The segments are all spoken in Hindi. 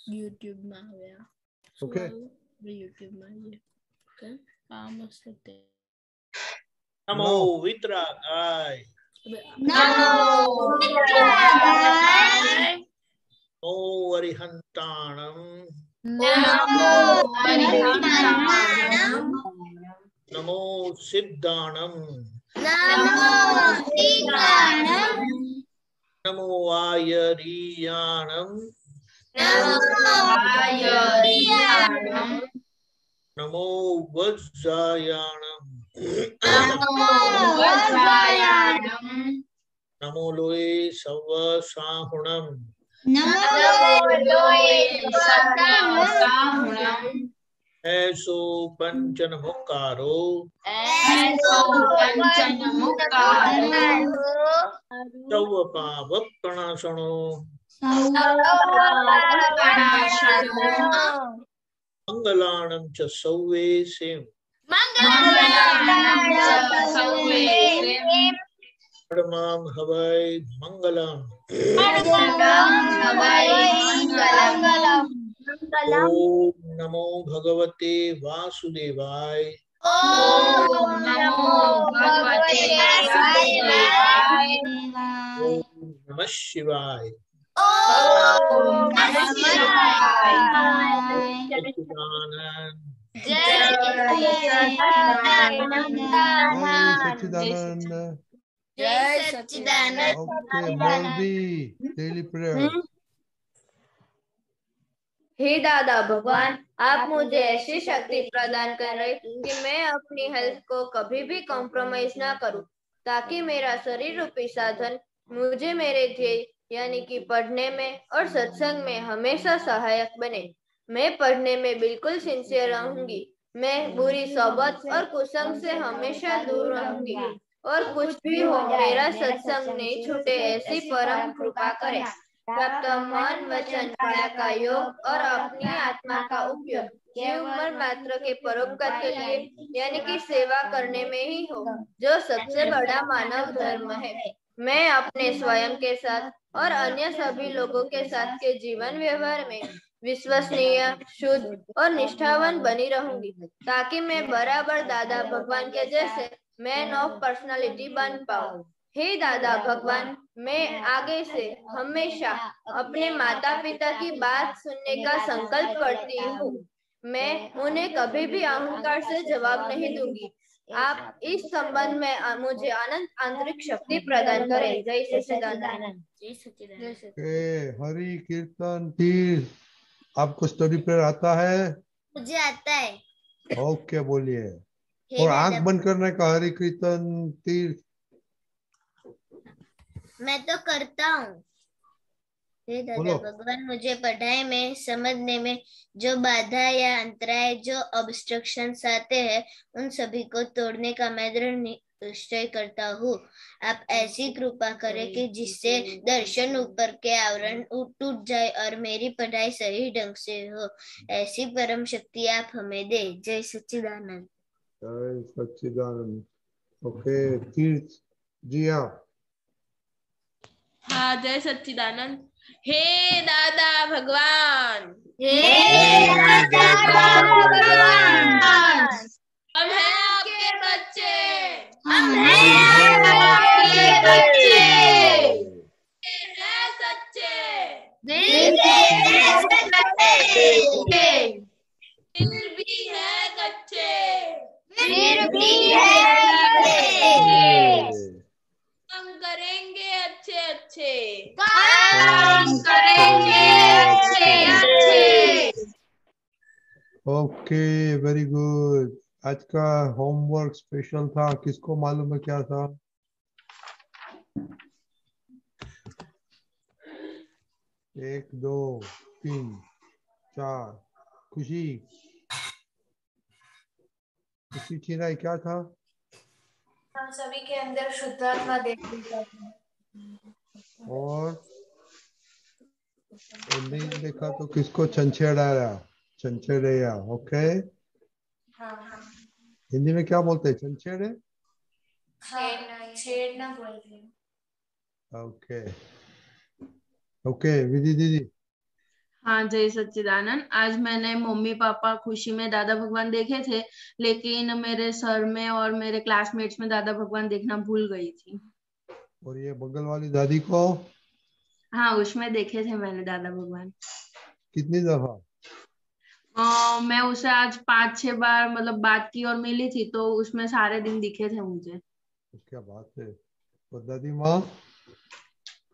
YouTube में आया। ओके YouTube में आया। ओके काम असते। नमो वितरागाय। नमो वितरागाय। नमो अरिहंताणं। नमो अरिहंताणं। नमो सिद्धाणं। नमो सिद्धाणं। नमो आयरीयाणं। नमो आयरीयाणं। नमो वज्रायाणं। नमो वज्रायाणं। नमो लोये सवसाहुणं। नमो लोये सवसाहुणं। ऐसो पंचन मुक्कारो। ऐसो पंचन मुक्कारो। सवपावप्रणशनो। मंगलाणं च सौवेसिं। परमां हवै मंगलम्। ओम नमो भगवते वासुदेवाय। ओम नमो भगवते वासुदेवाय। ओम नमः शिवाय। ओम नमः शिवाय। सच्चिदानंद। जय सच्चिदानंद। जय सच्चिदानंद। ओके मौलवी डेली प्रेयर। हे दादा भगवान, आप मुझे ऐसी शक्ति प्रदान करें कि मैं अपनी हेल्थ को कभी भी कॉम्प्रोमाइज ना करूं, ताकि मेरा शरीर रूपी साधन मुझे मेरे ध्येय यानी कि पढ़ने में और सत्संग में हमेशा सहायक बने। मैं पढ़ने में बिल्कुल सिंसियर रहूंगी। मैं बुरी सोबत और कुसंग से हमेशा दूर रहूंगी और कुछ भी हो मेरा सत्संग नहीं छूटे ऐसी परम कृपा करें। प्राप्त मन वचन काया का योग और अपनी आत्मा का उपयोग जीव मर मात्र के परोपकार के लिए यानी कि सेवा करने में ही हो, जो सबसे बड़ा मानव धर्म है। मैं अपने स्वयं के साथ और अन्य सभी लोगों के साथ के जीवन व्यवहार में विश्वसनीय, शुद्ध और निष्ठावान बनी रहूंगी, ताकि मैं बराबर दादा भगवान के जैसे मैन ऑफ पर्सनालिटी बन पाऊं। हे दादा भगवान, मैं आगे से हमेशा अपने माता पिता की बात सुनने का संकल्प करती हूँ। मैं उन्हें कभी भी अहंकार से जवाब नहीं दूंगी। आप इस संबंध में मुझे अनंत आंतरिक शक्ति प्रदान करें। जय सच्चिदानंद। जय सच्चिदानंद। हरि कीर्तन तीर्थ। आपको स्टडी प्रेयर आता है? मुझे आता है। ओके बोलिए। और आंख बंद करने का हरि कीर्तन तीर्थ मैं तो करता हूँ। हे दादा भगवान, मुझे पढ़ाई में समझने में जो बाधा या अंतराय जो ऑब्स्ट्रक्शंस आते हैं उन सभी को तोड़ने का मैं दृढ़ निश्चय करता हूँ। आप ऐसी कृपा करें कि जिससे दर्शन ऊपर के आवरण टूट जाए और मेरी पढ़ाई सही ढंग से हो, ऐसी परम शक्ति आप हमें दे। जय सच्चिदानंद। जय सच्चिदानंद। ओके तीर्थ जी आप। हाँ जय सच्चिदानंद। हे दादा भगवान, हे दादा भगवान, हम हैं आपके बच्चे, हम हैं आपके बच्चे, हैं सच्चे, दिल से हैं सच्चे, दिल भी है कच्चे, फिर भी है सच्चे। काम करेंगे अच्छे अच्छे, काम करेंगे अच्छे अच्छे। Okay very good. आज का होमवर्क स्पेशल था, किसको मालूम है क्या था? एक दो तीन चार। खुशी खुशी चिराई क्या था? हम सभी के अंदर शुद्धात्मा देखने का और नहीं देखा तो किसको छंछेड़ाया? छंछेड़िया। ओके हिंदी में क्या बोलते हैं? छंछेड़े। छेड़ना बोलते हैं। ओके ओके विधि दीदी। हाँ, जय सच्चिदानंद। आज मैंने मम्मी पापा खुशी में दादा भगवान देखे थे, लेकिन मेरे सर में और मेरे क्लासमेट्स में दादा भगवान देखना भूल गई थी। और ये बगल वाली दादी को हाँ, उसमें देखे थे मैंने दादा भगवान। कितनी दफा? मैं उसे आज 5-6 बार मतलब बात की और मिली थी, तो उसमें सारे दिन दिखे थे मुझे। तो क्या बात है। और दादी माँ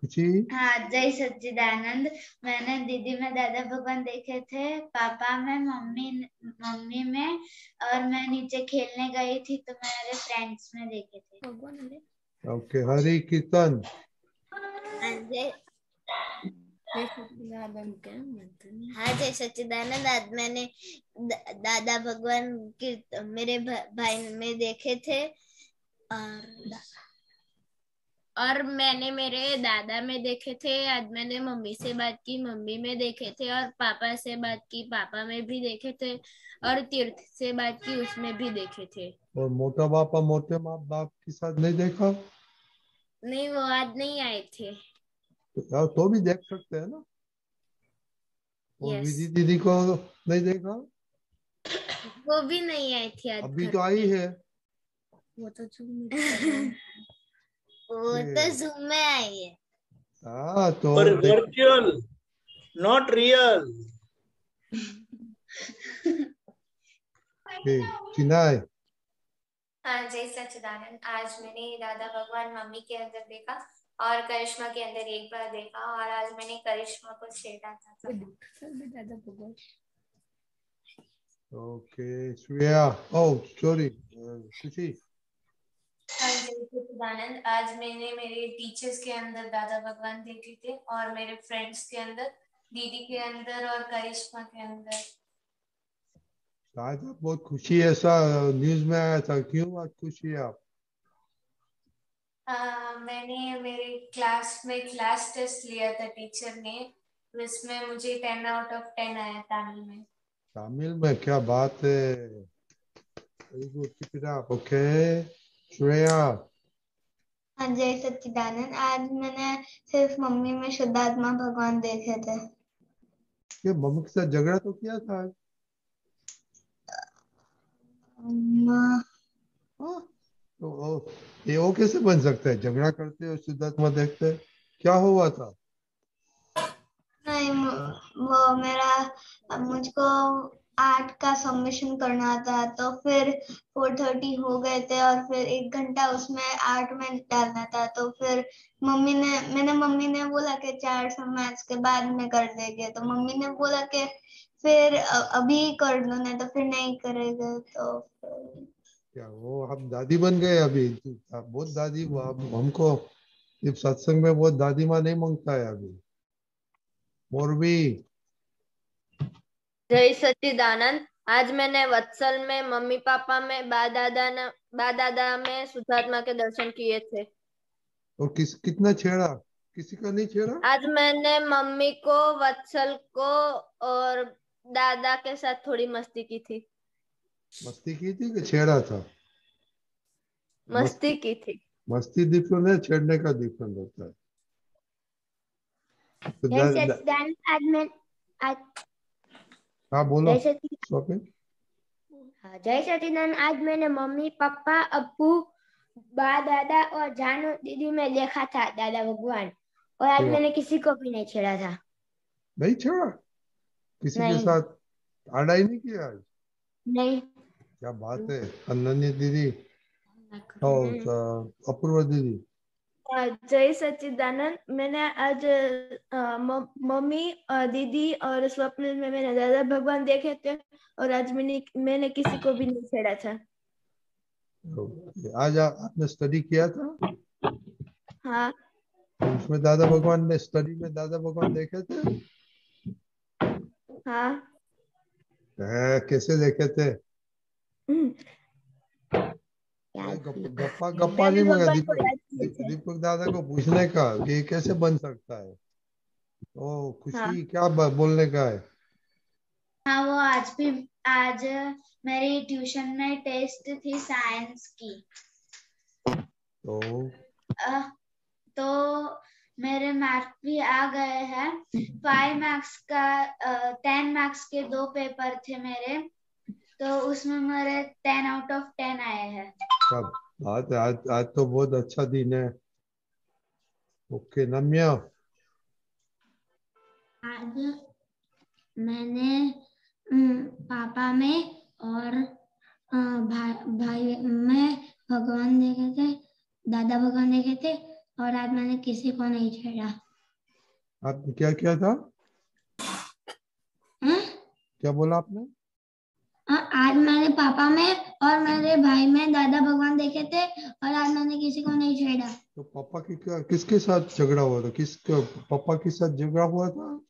खुशी? हाँ, जय सच्चिदानंद। मैंने दीदी में दादा भगवान देखे थे, पापा में, मम्मी में, और मैं नीचे खेलने गई थी तो मेरे फ्रेंड्स में देखे थे। ओके हरि कीर्तन। हाँ, जय सच्चिदानंद। आज मैंने दादा भगवान मेरे भाई में देखे थे, और मैंने मेरे दादा में देखे थे। आज मैंने मम्मी से बात की, मम्मी में देखे थे, और पापा से बात की, पापा में भी देखे थे, और तीर्थ से बात की, उसमें भी देखे थे। और मोटा पापा मोटे माँ बाप के साथ नहीं देखा? नहीं, वो आज नहीं आए थे। तो भी देख सकते हैं ना। और यस, विधि दीदी को नहीं देखा? वो भी नहीं आई थी आज अभी घर तो आई पे। है। वो तो जूम में आई है। हाँ तो पर वर्चुअल, नॉट रियल। चिनाई। हाँ, जय सच्चिदानंद। आज मैंने दादा भगवान मम्मी के अंदर देखा और करिश्मा के अंदर एक बार देखा, और आज मैंने करिश्मा को छेड़ा था। ओके श्रेया। ओह सॉरी खुशी। हाँ, जय सच्चिदानंद। आज मैंने मेरे टीचर्स के अंदर दादा भगवान देखे थे, और मेरे फ्रेंड्स के अंदर, दीदी के अंदर और करिश्मा के अंदर। आज आप बहुत खुशी ऐसा न्यूज में आया था, क्यों आज खुशी है आप? मैंने मेरे क्लास में क्लास टेस्ट लिया था टीचर ने, जिसमें मुझे 10 आउट ऑफ 10 आया तमिल में। तमिल में? क्या बात है। Very good, keep it up. Okay Shreya. हाँ, जय सच्चिदानंद। आज मैंने सिर्फ मम्मी में शुद्धात्मा भगवान देखे थे। ये मम्मी के साथ झगड़ा तो किया था आज? हाँ? तो ये वो कैसे बन सकता है? झगड़ा करते और शुद्धात्मा देखते? क्या हुआ था? नहीं, वो मुझको आर्ट का सबमिशन करना था, तो फिर 4:30 हो गए थे, और फिर 1 घंटा उसमें आर्ट में डालना था। तो फिर मम्मी ने बोला कि 400 मैथ्स के बाद में कर देंगे, तो मम्मी ने बोला कि फिर अभी कर लो, नहीं तो फिर नहीं करेगा। तो फिर क्या वो हम दादी बन गए अभी? आप बहुत दादी हमको ये सत्संग में बहुत दादी माँ नहीं मांगता है अभी। मोरबी। जय सच्चिदानंद। आज मैंने वत्सल में, मम्मी पापा में, बा दादा में शुद्धात्मा के दर्शन किए थे। और कितना छेड़ा? किसी का नहीं छेड़ा? आज मैंने मम्मी को, वत्सल को और दादा के साथ थोड़ी मस्ती की थी। मस्ती की थी कि छेड़ा था? मस्ती की थी। मस्ती डिफरेंट है, छेड़ने का डिफरेंट होता है। तो हाँ बोलो शॉपिंग। जय सच्चिदानंद। आज मैंने मम्मी पापा, अब्बू, बा दादा और जानू दीदी में देखा था दादा भगवान, और आज मैंने किसी को भी नहीं छेड़ा था। नहीं छेड़ा? किसी के नहीं। साथ आड़ा ही नहीं किया आज? नहीं। क्या बात है। अनन्या दीदी और अपूर्वा दीदी। जय सच्चिदानंद। मैंने आज मम्मी, दीदी और स्वप्न में मैंने दादा भगवान देखे थे, और आज मैंने किसी को भी नहीं छेड़ा था। आज आपने स्टडी किया था? हाँ। उसमें दादा भगवान ने, स्टडी में दादा भगवान देखे थे? हाँ। कैसे देखे थे? गप्पा नहीं मगा दीपक दादा को पूछने का कि ये कैसे बन सकता है। ओ खुशी। हाँ। क्या बोलने का है? हाँ, वो आज मेरी ट्यूशन में टेस्ट थी साइंस की। तो मेरे मार्क्स भी आ गए हैं। 5 मार्क्स का 10 मार्क्स के 2 पेपर थे मेरे, तो उसमें मेरे 10 आउट ऑफ 10 आए हैं। सब आज तो बहुत अच्छा दिन है। ओके नम्या। आज मैंने पापा में और भाई में भगवान देखे थे, दादा भगवान देखे थे, और आज मैंने किसी को नहीं छेड़ा। आपने क्या किया था? क्या बोला आपने? आज मैंने पापा में और मेरे भाई में दादा भगवान देखे थे, और आज मैंने किसी को नहीं छेड़ा। तो पापा की किसके साथ झगड़ा हुआ था? पापा के साथ झगड़ा हुआ था?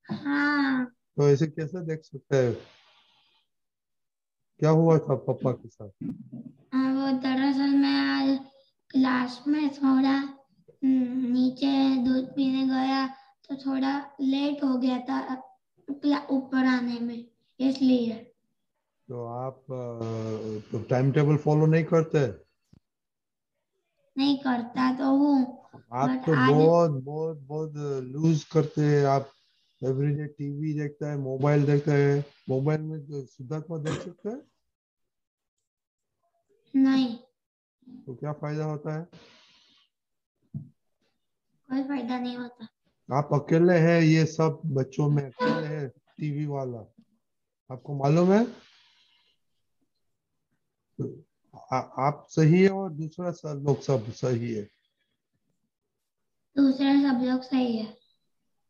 हाँ। तो ऐसे कैसे देख सकते हैं? क्या हुआ था पापा के साथ? वो दरअसल मैं आज क्लास में थोड़ा नीचे दूध पीने गया, तो थोड़ा लेट हो गया था ऊपर आने में, इसलिए। तो आप तो टाइम टेबल फॉलो नहीं करते? नहीं करता तो हूँ, आप बट तो आज बहुत लूज करते हैं। आप एवरीडे टीवी देखता है, मोबाइल देखता है। मोबाइल में तो सिद्धार्थ देख सकते हैं? नहीं, तो क्या फायदा होता है? कोई फायदा नहीं होता। आप अकेले हैं, ये सब बच्चों में अकेले हैं टीवी वाला, आपको मालूम है? आप सही है और दूसरा सब लोग सब सही है। दूसरे सब लोग सही है।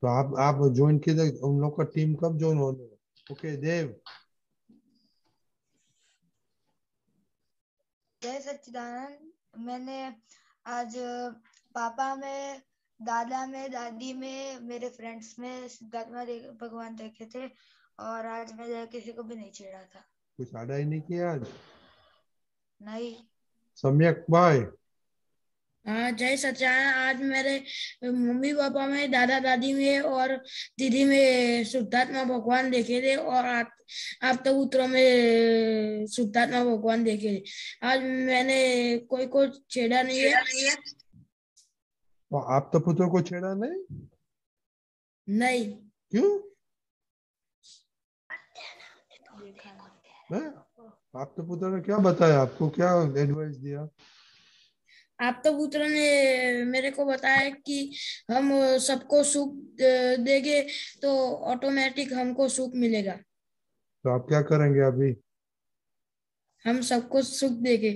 तो आप ज्वाइन किए, उन लोग का टीम कब ज्वाइन होने? ओके देव। जय सच्चिदानंद। मैंने आज पापा में, दादा में, दादी में, मेरे फ्रेंड्स में सिद्धार्थ भगवान देखे थे, और आज मैं किसी को भी नहीं छेड़ा था। कुछ आड़ा ही नहीं किया आज? नहीं। सम्यक बाय। हाँ जय सच्चिदानंद। आज मेरे मम्मी पापा में, दादा दादी में और दीदी में शुद्धात्मा भगवान देखे थे, और आप तो पुत्र में शुद्धात्मा भगवान देखे थे। आज मैंने कोई को छेड़ा नहीं है। तो आप तो पुत्र को छेड़ा नहीं? नहीं। क्यों? आप तो पुत्र ने क्या बताया आपको? क्या एडवाइस दिया? आप तो पुत्र ने मेरे को बताया कि हम सबको सुख देंगे तो ऑटोमेटिक हमको सुख मिलेगा। तो आप क्या करेंगे अभी? हम सबको सुख देंगे।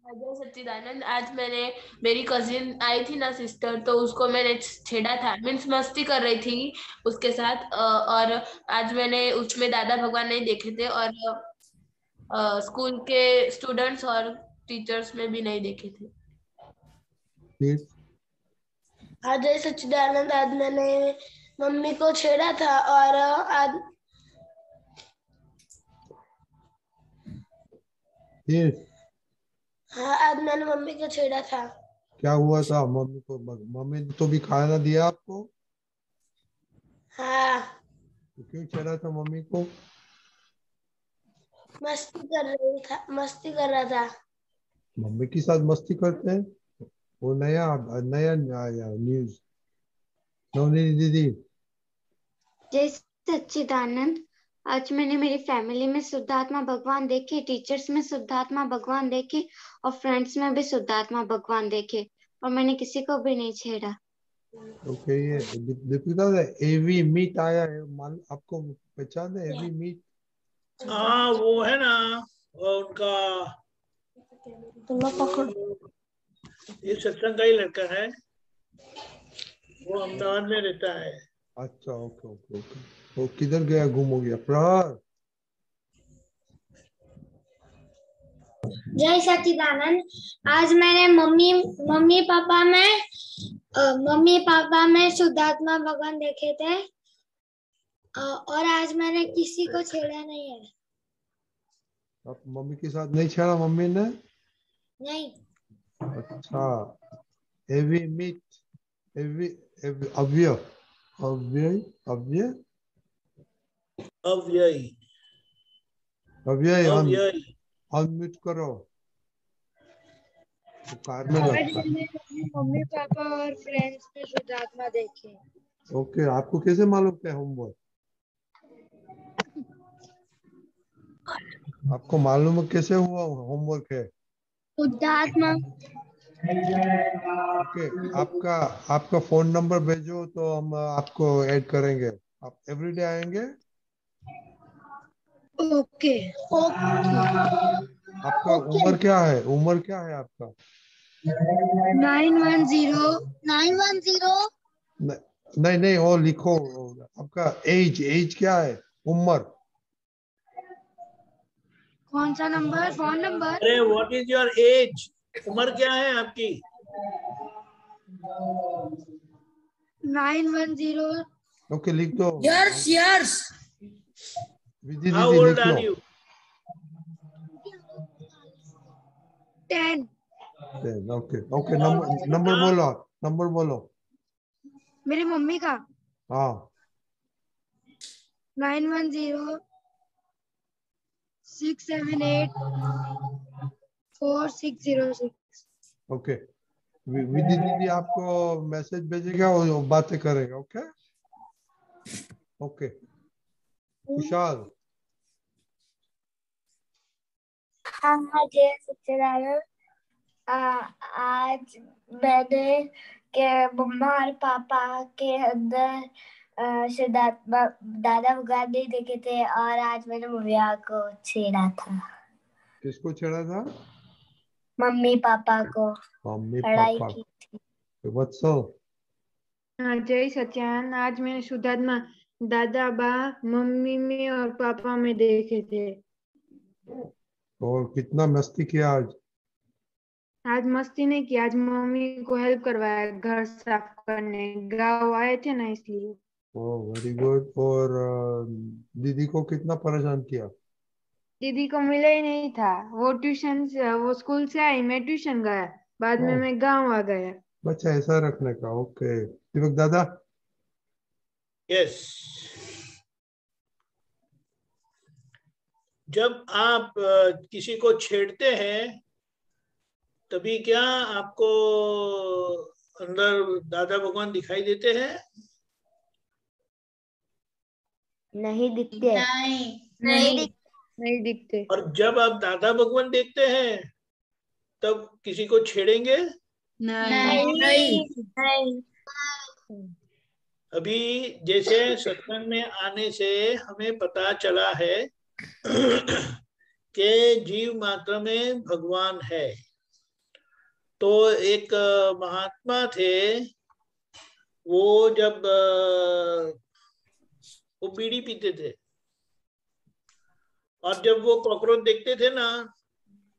जय सच्चिदानंद। आज मेरी कजिन आई थी ना, सिस्टर, तो उसको मैंने छेड़ा था, मीन्स मस्ती कर रही थी उसके साथ, और आज मैंने उसमें दादा भगवान नहीं देखे थे, और स्कूल के स्टूडेंट्स और टीचर्स में भी नहीं देखे थे। आज जय सच्चिदानंद। आज मैंने मम्मी को छेड़ा था, और आज हाँ, आज मैंने मम्मी को छेड़ा था। क्या हुआ था मम्मी को? मम्मी ने तो भी खाना दिया आपको? हाँ। तो क्यों छेड़ा था मम्मी को? मस्ती कर रहा था। मम्मी के साथ मस्ती करते हैं? वो नया नया आया न्यूज। नवनीत दीदी। जय सच्चिदानंद। आज मैंने मेरी फैमिली में शुद्धात्मा भगवान देखे, टीचर्स में शुद्धात्मा भगवान देखे, और फ्रेंड्स में भी शुद्धात्मा भगवान देखे, और मैंने किसी को भी नहीं छेड़ा। ओके ये दीपिका एवी मीट आया है, आपको पहचान है एवी मीट? हाँ वो है ना, उनका ये सत्संग का ही लड़का है, वो अहमदाबाद में रहता है। अच्छा ओके ओके ओके। वो किधर गया, गुम हो गया? प्रहर। जय सच्चिदानंद। आज मैंने मम्मी पापा में शुद्धात्मा भगवान देखे थे, और आज मैंने किसी को छेड़ा नहीं है। आप मम्मी के साथ नहीं छेड़ा? मम्मी ने नहीं। अच्छा। एवी मीट, अव्यय अव्यय अव्यय अव्ययी अव्यय अव्ययी अनम्यूट करो। तो कार में लगता है। मम्मी पापा और फ्रेंड्स में शुद्धात्मा देखे। ओके, आपको कैसे मालूम है होमवर्क? आपको मालूम है कैसे हुआ होमवर्क है? शुद्धात्मा। ओके, आपका आपका फोन नंबर भेजो तो हम आपको ऐड करेंगे। आप एवरीडे आएंगे? ओके। आपका उम्र क्या है? उम्र क्या है आपका? 910 नहीं नहीं, वो लिखो। आपका एज क्या है? उम्र? कौन सा नंबर? Phone number? अरे व्हाट इज योर एज? उम्र क्या है आपकी? 910। ओके, लिख दो। यर्स विधि हाउ दीदी ओल्ड लिख आर लो। यू? 10। ओके ओके, नंबर बोलो, नंबर बोलो। मेरी मम्मी का हाँ 9106784606। ओके, विधि दीदी आपको मैसेज भेजेगा, वो बातें करेगा। Okay okay. विशाल। हाँ जय सच्चिदानंद। आज मैंने के मम्मा और पापा के अंदर शुद्धात्मा दादा भगवान नहीं देखे थे, और आज मैंने मम्मिया को छेड़ा था। किसको छेड़ा था? मम्मी पापा को मम्मी लड़ाई पापा। की थी। वत्सल। जय सच्चिदानंद। आज मैंने शुद्धात्मा दादा बा मम्मी में और पापा में देखे थे। और कितना मस्ती किया आज? आज मस्ती नहीं की, आज मम्मी को हेल्प करवाया घर साफ करने, गाँव आए थे ना इसलिए। Oh very good. और दीदी को कितना परेशान किया? दीदी को मिला ही नहीं था। वो स्कूल से आई, मैं ट्यूशन गया, बाद में ओह, मैं गाँव आ गया। बच्चा ऐसा रखने का। ओके, दीपक दादा। यस। जब आप किसी को छेड़ते हैं तभी क्या आपको अंदर दादा भगवान दिखाई देते हैं? नहीं दिखते। नहीं दिखते। और जब आप दादा भगवान देखते हैं तब किसी को छेड़ेंगे? नहीं। अभी जैसे सत्संग में आने से हमें पता चला है कि जीव मात्र में भगवान है। तो एक महात्मा थे, वो जब वो बीड़ी पीते थे और जब वो कॉकरोच देखते थे ना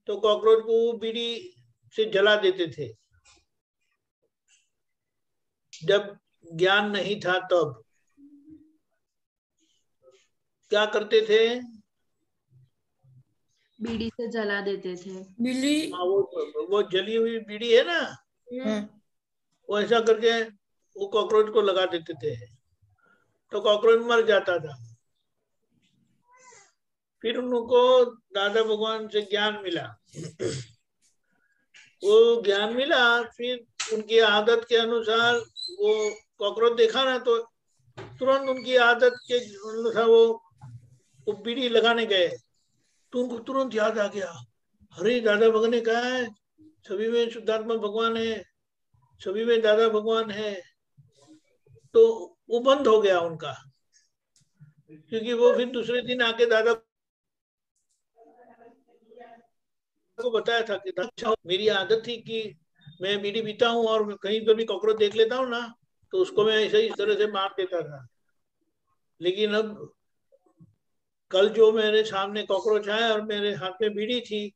तो कॉकरोच को बीड़ी से जला देते थे। जब ज्ञान नहीं था तब क्या करते थे? बीड़ी से जला देते थे। बिल्ली। हाँ, वो जली हुई बीड़ी है ना, वो ऐसा करके वो कॉकरोच को लगा देते थे तो कॉकरोच मर जाता था। फिर उनको दादा भगवान से ज्ञान मिला। वो ज्ञान मिला, फिर उनकी आदत के अनुसार वो कॉकरोच देखा ना तो तुरंत उनकी आदत के अनुसार वो बीड़ी लगाने गए। तो उनको तुरंत याद आ गया, अरे दादा भगवान ने कहा है सभी में शुद्धात्मा भगवान है, सभी में दादा भगवान है। तो वो बंद हो गया उनका, क्योंकि वो फिर दूसरे दिन आके दादा को बताया था कि अच्छा, मेरी आदत थी कि मैं बीड़ी पीता हूँ और कहीं पर भी कॉकरोच देख लेता हूँ ना तो उसको मैं ऐसे इस तरह से मार देता था। लेकिन अब कल जो मेरे सामने कॉकरोच आया और मेरे हाथ में बीड़ी थी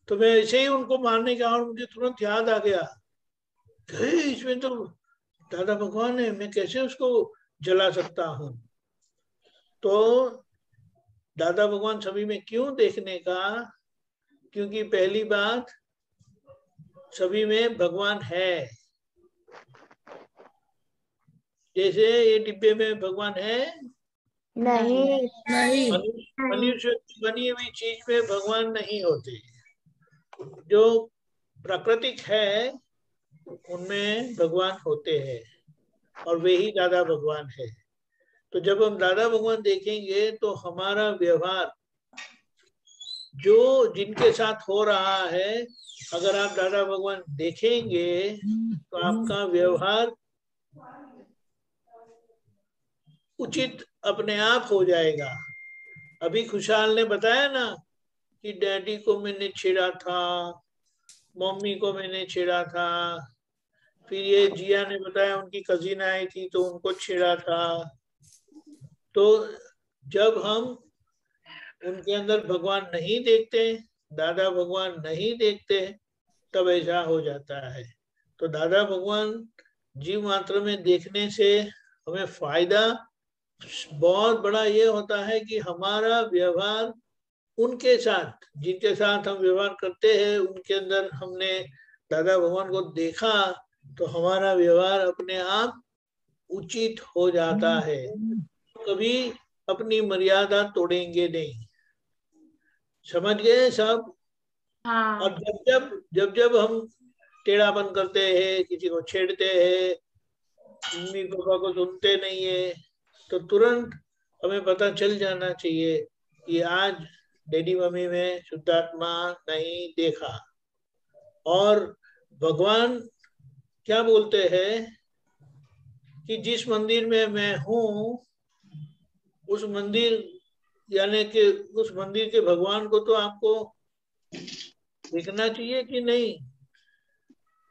तो मैं ऐसे ही उनको मारने गया और मुझे तुरंत याद आ गया, इसमें तो दादा भगवान है, मैं कैसे उसको जला सकता हूँ। तो दादा भगवान सभी में क्यों देखने का? क्योंकि पहली बात सभी में भगवान है। जैसे ये डिब्बे में भगवान है नहीं। मनुष्य की बनी हुई चीज में भगवान नहीं होते। जो प्राकृतिक है उनमें भगवान होते हैं और वे ही दादा भगवान है। तो जब हम दादा भगवान देखेंगे तो हमारा व्यवहार जो जिनके साथ हो रहा है, अगर आप दादा भगवान देखेंगे तो आपका व्यवहार उचित अपने आप हो जाएगा। अभी खुशहाल ने बताया ना कि डैडी को मैंने छेड़ा था, मम्मी को मैंने छेड़ा था, फिर ये जिया ने बताया उनकी कजिन आई थी तो उनको छेड़ा था। तो जब हम उनके अंदर भगवान नहीं देखते, दादा भगवान नहीं देखते, तब ऐसा हो जाता है। तो दादा भगवान जीव मात्र में देखने से हमें फायदा बहुत बड़ा ये होता है कि हमारा व्यवहार उनके साथ, जिनके साथ हम व्यवहार करते हैं, उनके अंदर हमने दादा भगवान को देखा तो हमारा व्यवहार अपने आप उचित हो जाता है। कभी अपनी मर्यादा तोड़ेंगे नहीं। समझ गए सब? हाँ। और जब जब हम टेढ़ापन करते हैं, किसी को छेड़ते हैं, मम्मी पापा को सुनते नहीं है, तो तुरंत हमें पता चल जाना चाहिए कि आज डैडी मम्मी में शुद्धात्मा नहीं देखा। और भगवान क्या बोलते हैं कि जिस मंदिर में मैं हूं उस मंदिर, यानी कि उस मंदिर के भगवान को तो आपको देखना चाहिए कि नहीं?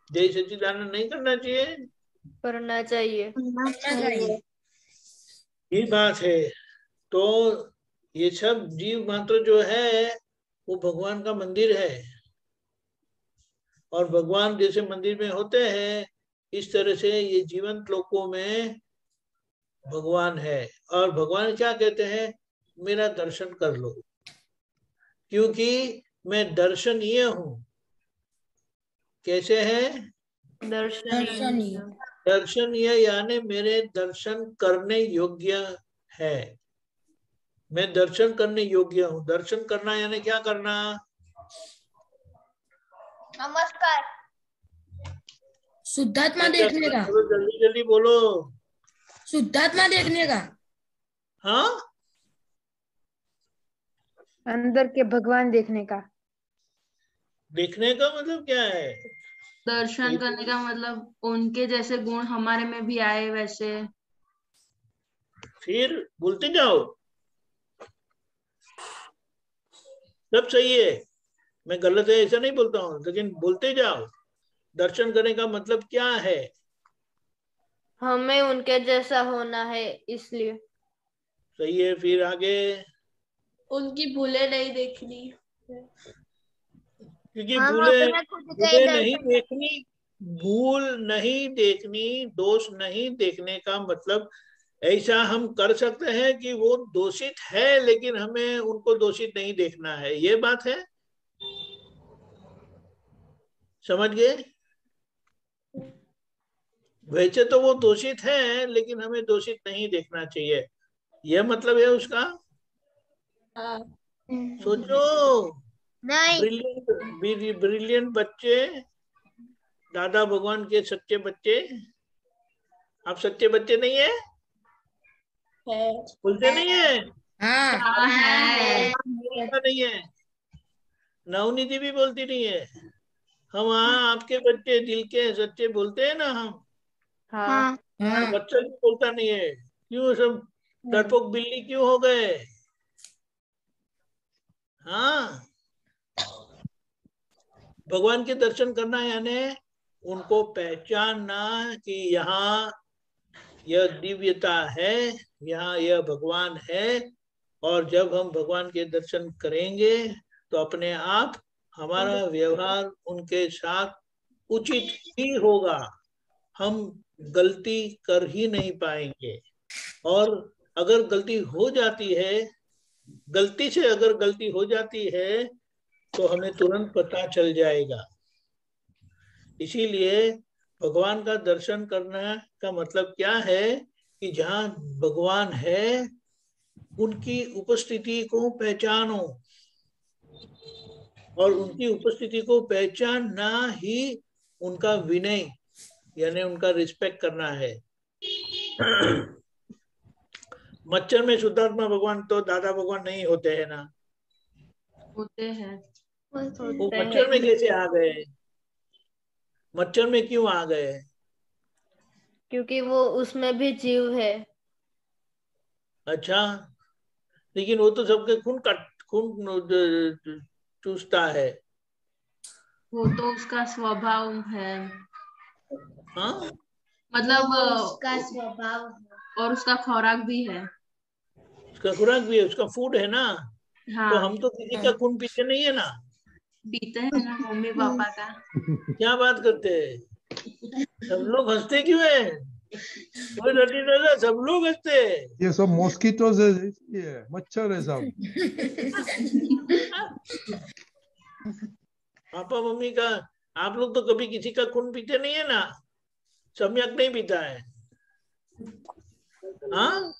जय सच्चिदानंद नहीं करना चाहिए? करना चाहिए। ये बात है। तो ये सब जीव मात्र जो है वो भगवान का मंदिर है, और भगवान जैसे मंदिर में होते हैं इस तरह से ये जीवंत लोकों में भगवान है। और भगवान क्या कहते हैं? मेरा दर्शन कर लो, क्योंकि मैं दर्शनीय हूं। कैसे है? दर्शनीय यानी मेरे दर्शन करने योग्य है। मैं दर्शन करने योग्य हूँ। दर्शन करना यानी क्या करना? नमस्कार। शुद्धात्मा देखने का। जल्दी जल्दी बोलो। शुद्धात्मा देखने का। हाँ, अंदर के भगवान देखने का। देखने का मतलब क्या है? दर्शन करने का मतलब उनके जैसे गुण हमारे में भी आए वैसे। फिर बोलते जाओ, सब सही है, मैं गलत है ऐसा नहीं बोलता हूँ, लेकिन बोलते जाओ। दर्शन करने का मतलब क्या है? हमें उनके जैसा होना है, इसलिए। सही है। फिर आगे? उनकी भूलें नहीं देखनी, क्योंकि भूल नहीं देखनी, भूल नहीं देखनी, दोष नहीं देखने का मतलब ऐसा हम कर सकते हैं कि वो दोषित है लेकिन हमें उनको दोषित नहीं देखना है। ये बात है, समझ गए? वैसे तो वो दोषित है लेकिन हमें दोषित नहीं देखना चाहिए, यह मतलब है उसका। सोचो। ब्रिलियंट बच्चे, दादा भगवान के सच्चे बच्चे। आप सच्चे बच्चे नहीं है? बोलते नहीं है? नहीं है। नवनीति भी बोलती नहीं है। हम आपके बच्चे दिल के सच्चे बोलते हैं ना हम। बच्चा भी बोलता नहीं है। क्यों सब डरपोक बिल्ली क्यों हो गए? हाँ, भगवान के दर्शन करना यानी उनको पहचानना कि यहाँ यह दिव्यता है, यहाँ यह भगवान है। और जब हम भगवान के दर्शन करेंगे तो अपने आप हमारा व्यवहार उनके साथ उचित ही होगा, हम गलती कर ही नहीं पाएंगे। और अगर गलती हो जाती है, गलती से अगर गलती हो जाती है तो हमें तुरंत पता चल जाएगा। इसीलिए भगवान का दर्शन करना का मतलब क्या है कि जहाँ भगवान है उनकी उपस्थिति को पहचानो। और उनकी उपस्थिति को पहचानना ही उनका विनय यानी उनका रिस्पेक्ट करना है। मच्छर में शुद्धात्मा भगवान तो दादा भगवान नहीं होते हैं ना? होते हैं। वो मच्छर में कैसे आ गए? मच्छर में क्यों आ गए? क्योंकि वो उसमें भी जीव है। अच्छा, लेकिन वो तो सबके खून चूसता है। वो तो उसका स्वभाव है। हाँ, मतलब उसका स्वभाव और उसका खुराक भी है। उसका खुराक भी है, उसका फूड है ना। हाँ, तो हम तो किसी का खून पीते नहीं है ना। पीते हैं ना मम्मी पापा का। क्या बात करते हैं? सब लोग हंसते क्यों है? कोई रटी नहीं, सब लोग हंसते। ये सब मॉस्किटोज है, इसलिए मच्छर है सब। पापा मम्मी का, आप लोग तो कभी किसी का खून पीते नहीं है ना। सम्यक नहीं पीता है। हाँ,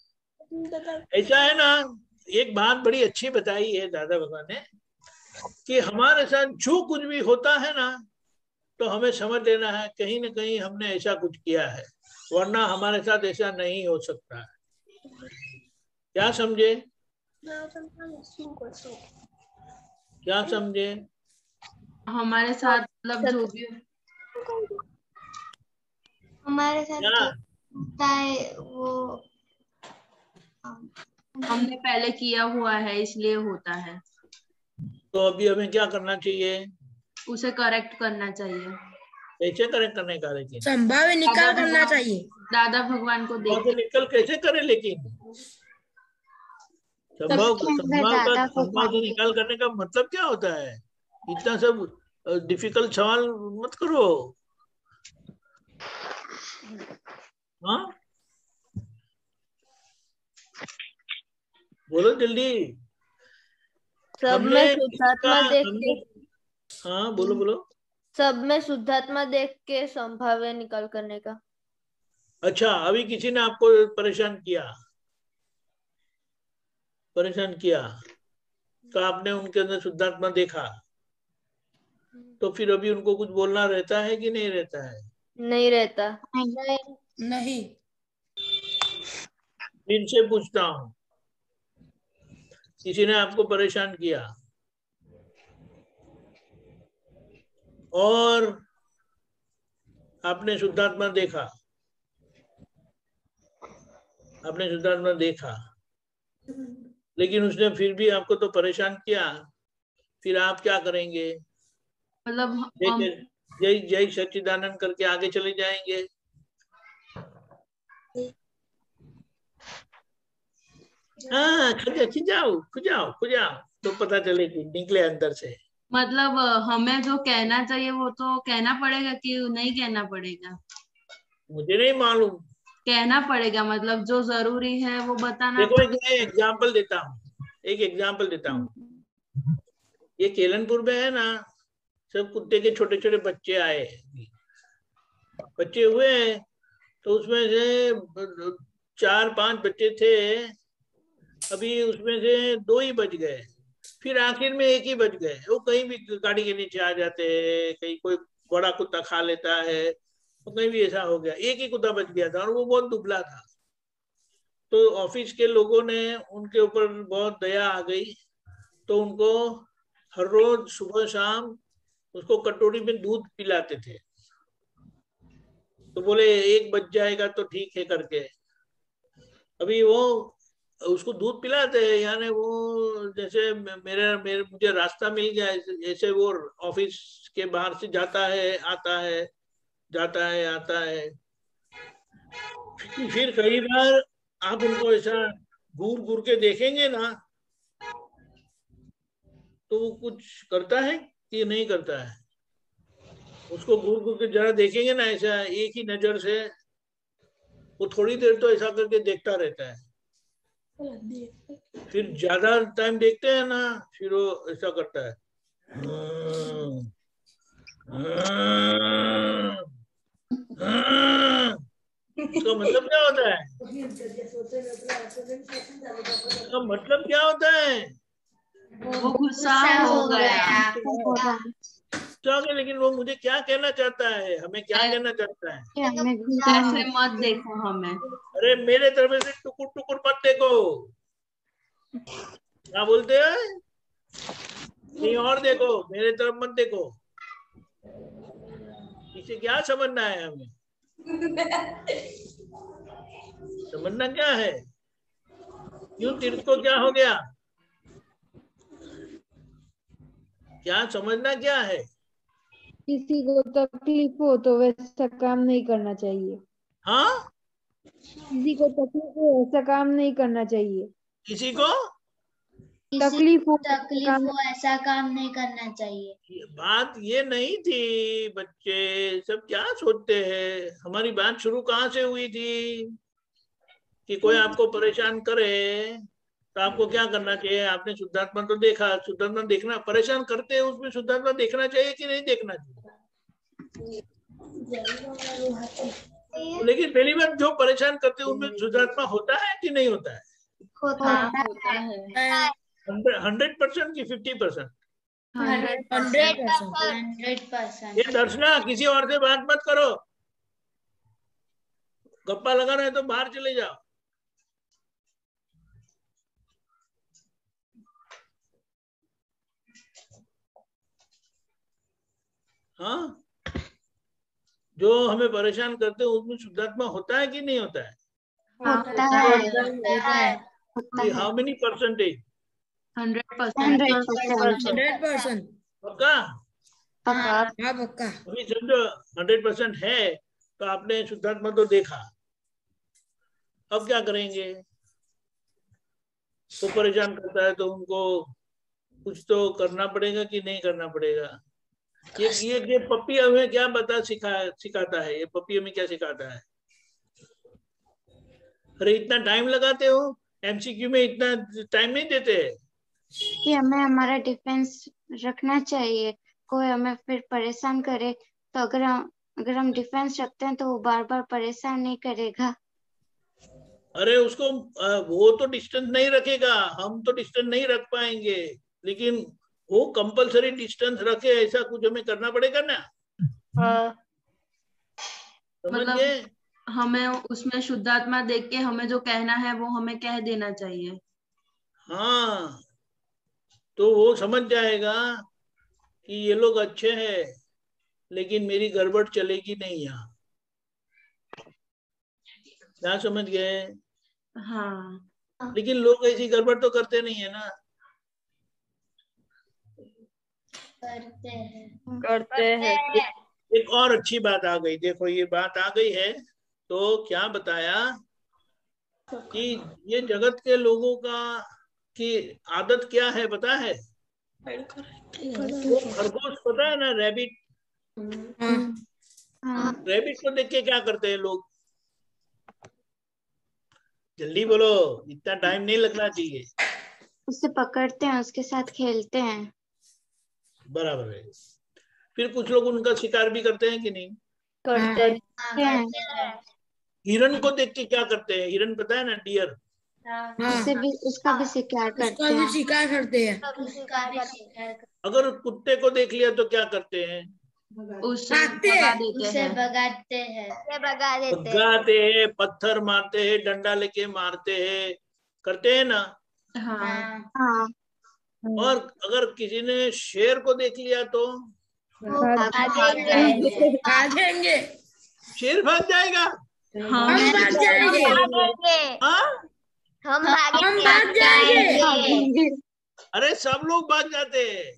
ऐसा है ना। एक बात बड़ी अच्छी बताई है दादा भगवान ने कि हमारे साथ जो कुछ भी होता है ना, तो हमें समझ लेना है कहीं ना कहीं हमने ऐसा कुछ किया है, वरना हमारे साथ ऐसा नहीं हो सकता है। क्या समझे? क्या समझे? हमारे साथ मतलब जो भी हमारे साथ क्या? जो होता है वो हमने पहले किया हुआ है इसलिए होता है। तो अभी हमें क्या करना चाहिए? उसे करेक्ट करना चाहिए। कैसे करेक्ट करने का? लेकिन संभाव्य निकाल करना चाहिए। दादा भगवान को वहां से देख निकल कैसे करे? लेकिन संभव संभव से निकाल करने का मतलब क्या होता है? इतना सब डिफिकल्ट सवाल मत करो। हाँ, बोलो जल्दी। सब में शुद्धात्मा देख हमने, के हाँ बोलो बोलो। सब में शुद्धात्मा देख के संभाव्य निकाल करने का। अच्छा, अभी किसी ने आपको परेशान किया तो आपने उनके अंदर शुद्धात्मा देखा, तो फिर अभी उनको कुछ बोलना रहता है कि नहीं रहता है? नहीं रहता। नहीं। इनसे पूछता हूं, किसी ने आपको परेशान किया और आपने शुद्धात्मा देखा, लेकिन उसने फिर भी आपको तो परेशान किया, फिर आप क्या करेंगे? मतलब जय जय सच्चिदानंद करके आगे चले जाएंगे? हाँ, खुजाओ तो पता चले कि निकले अंदर से। मतलब हमें जो कहना चाहिए वो तो कहना पड़ेगा कि नहीं कहना पड़ेगा? मुझे नहीं मालूम। कहना पड़ेगा, मतलब जो जरूरी है वो बताना। देखो एक एग्जाम्पल देता हूँ। ये केलनपुर में है ना, सब कुत्ते के छोटे छोटे बच्चे आए, बच्चे हुए हैं, तो उसमें से 4-5 बच्चे थे। अभी उसमें से 2 ही बच गए, फिर आखिर में 1 ही बच गए। वो कहीं भी गाड़ी के नीचे आ जाते हैं, कहीं कोई बड़ा कुत्ता खा लेता है, तो कहीं भी ऐसा हो गया। 1 ही कुत्ता बच गया था और वो बहुत दुबला था। तो ऑफिस के लोगों ने उनके ऊपर बहुत दया आ गई, तो उनको हर रोज सुबह शाम उसको कटोरी में दूध पिलाते थे। तो बोले 1 बच जाएगा तो ठीक है करके। अभी वो उसको दूध पिलाते हैं, यानी वो जैसे मुझे रास्ता मिल गया, ऐसे वो ऑफिस के बाहर से जाता है आता है, जाता है आता है। फिर कई बार आप उनको ऐसा घूर घूर के देखेंगे ना, तो वो कुछ करता है कि नहीं करता है? उसको घूर घूर के जरा देखेंगे ना ऐसा एक ही नजर से, वो थोड़ी देर तो ऐसा करके देखता रहता है। फिर ज्यादा टाइम देखते हैं ना, फिर वो ऐसा करता है। इसका मतलब क्या होता है? इसका मतलब क्या होता है? वो गुस्सा हो गया। लेकिन वो मुझे क्या कहना चाहता है, हमें क्या कहना चाहता है? ऐसे मत देखो हमें। अरे मेरे तरफ से टुकुर टुकुर मत देखो, क्या बोलते हैं? नहीं और देखो, मेरे तरफ मत देखो। इसे क्या समझना है हमें? समझना क्या है? क्यों तीर्थ को क्या हो गया? क्या समझना क्या है? किसी को तकलीफ हो तो वैसा काम नहीं करना चाहिए। हाँ, किसी को तकलीफ हो ऐसा काम नहीं करना चाहिए। किसी को तकलीफ हो ऐसा काम नहीं करना चाहिए। बात ये नहीं थी। बच्चे सब क्या सोचते हैं? हमारी बात शुरू कहाँ से हुई थी कि कोई आपको परेशान करे तो आपको क्या करना चाहिए? आपने शुद्धात्मा तो देखा, शुद्धात्मा देखना, परेशान करते हैं उसमें शुद्धात्मा देखना चाहिए कि नहीं देखना चाहिए? लेकिन पहली बार जो परेशान करते हैं उनमें शुद्धात्मा होता है कि नहीं होता है? होता है 100% की 50%? 100%। ये दर्शना, किसी और से बात मत करो, गप्पा लगा रहे तो बाहर चले जाओ। हाँ, जो हमें परेशान करते हैं उसमें शुद्धात्मा होता है कि नहीं होता है? होता है। How many percentage? 100%। पक्का? हाँ पक्का। अभी समझो 100% है तो आपने शुद्धात्मा तो देखा, अब क्या करेंगे? तो परेशान करता है तो उनको कुछ तो करना पड़ेगा कि नहीं करना पड़ेगा? ये पप्पी हमें क्या सिखाता है? ये पप्पी हमें क्या सिखाता है? अरे इतना टाइम लगाते हो एमसीक्यू में, इतना टाइम नहीं देते हैं कि हमें हमारा डिफेंस रखना चाहिए। कोई हमें फिर परेशान करे तो अगर हम डिफेंस रखते हैं तो वो बार बार परेशान नहीं करेगा। अरे उसको वो तो डिस्टेंस नहीं रखेगा, हम तो डिस्टेंस नहीं रख पाएंगे, लेकिन वो कंपलसरी डिस्टेंस रखे, ऐसा कुछ हमें करना पड़ेगा ना। समझ गए? हमें उसमें शुद्धात्मा देख के हमें जो कहना है वो हमें कह देना चाहिए। हाँ, तो वो समझ जाएगा कि ये लोग अच्छे हैं लेकिन मेरी गड़बड़ चलेगी नहीं यहाँ। क्या समझ गए? हाँ, लेकिन लोग ऐसी गड़बड़ तो करते नहीं है ना। करते हैं। एक और अच्छी बात आ गई, देखो ये बात आ गई है तो क्या बताया कि ये जगत के लोगों का की आदत क्या है पता है? वो खरगोश पता है ना, रैबिट। रैबिट को देख के क्या करते हैं लोग? जल्दी बोलो, इतना टाइम नहीं लगना चाहिए। उसे पकड़ते हैं, उसके साथ खेलते हैं। बराबर है। फिर कुछ लोग उनका शिकार भी करते हैं कि नहीं? करते हैं। हिरन को देख के क्या करते हैं? हिरन पता है ना, डियर। उसका भी शिकार करते हैं। अगर कुत्ते को देख लिया तो क्या करते हैं? उसे भगा भगाते हैं, पत्थर मारते हैं, डंडा लेके मारते हैं, करते हैं ना। हाँ। और अगर किसी ने शेर को देख लिया तो भागेंगे। शेर भाग जाएगा। हम भाग जाएंगे। हम भाग जाएंगे। अरे सब लोग भाग जाते हैं।